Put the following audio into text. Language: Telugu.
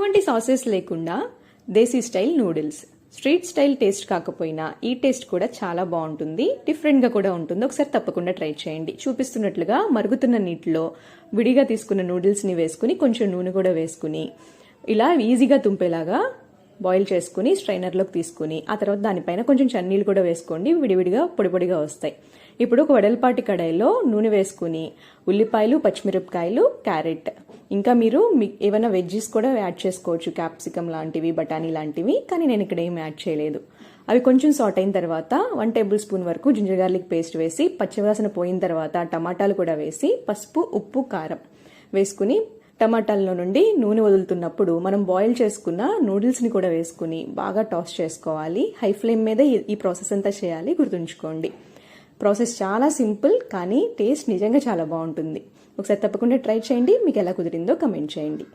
ఎటువంటి సాసెస్ లేకుండా దేశీ style noodles. Street style taste కాకపోయినా ఈ టేస్ట్ కూడా చాలా బాగుంటుంది, డిఫరెంట్గా కూడా ఉంటుంది. ఒకసారి తప్పకుండా ట్రై చేయండి. చూపిస్తున్నట్లుగా మరుగుతున్న నీటిలో విడిగా తీసుకున్న నూడిల్స్ని వేసుకుని కొంచెం నూనె కూడా వేసుకుని ఇలా ఈజీగా తుంపేలాగా బాయిల్ చేసుకుని స్ట్రైనర్లోకి తీసుకుని ఆ తర్వాత దానిపైన కొంచెం చన్నీళ్ళు కూడా వేసుకోండి, విడివిడిగా పొడి పొడిగా వస్తాయి. ఇప్పుడు ఒక వెడల్పాటి కడాయిలో నూనె వేసుకుని ఉల్లిపాయలు, పచ్చిమిరపకాయలు, క్యారెట్, ఇంకా మీరు ఏమైనా వెజ్జెస్ కూడా యాడ్ చేసుకోవచ్చు, క్యాప్సికమ్ లాంటివి, బఠానీ లాంటివి, కానీ నేను ఇక్కడ ఏం యాడ్ చేయలేదు. అవి కొంచెం సాట్ అయిన తర్వాత 1 టేబుల్ స్పూన్ వరకు జింజర్ గార్లిక్ పేస్ట్ వేసి పచ్చివాసన పోయిన తర్వాత టమాటాలు కూడా వేసి పసుపు, ఉప్పు, కారం వేసుకుని టమాటాల్లో నుండి నూనె వదులుతున్నప్పుడు మనం బాయిల్ చేసుకున్న నూడిల్స్ని కూడా వేసుకుని బాగా టాస్ చేసుకోవాలి. హై ఫ్లేమ్ మీద ఈ ప్రాసెస్ అంతా చేయాలి, గుర్తుంచుకోండి. ప్రాసెస్ చాలా సింపుల్, కానీ టేస్ట్ నిజంగా చాలా బాగుంటుంది. ఒకసారి తప్పకుండా ట్రై చేయండి. మీకు ఎలా కుదిరిందో కమెంట్ చేయండి.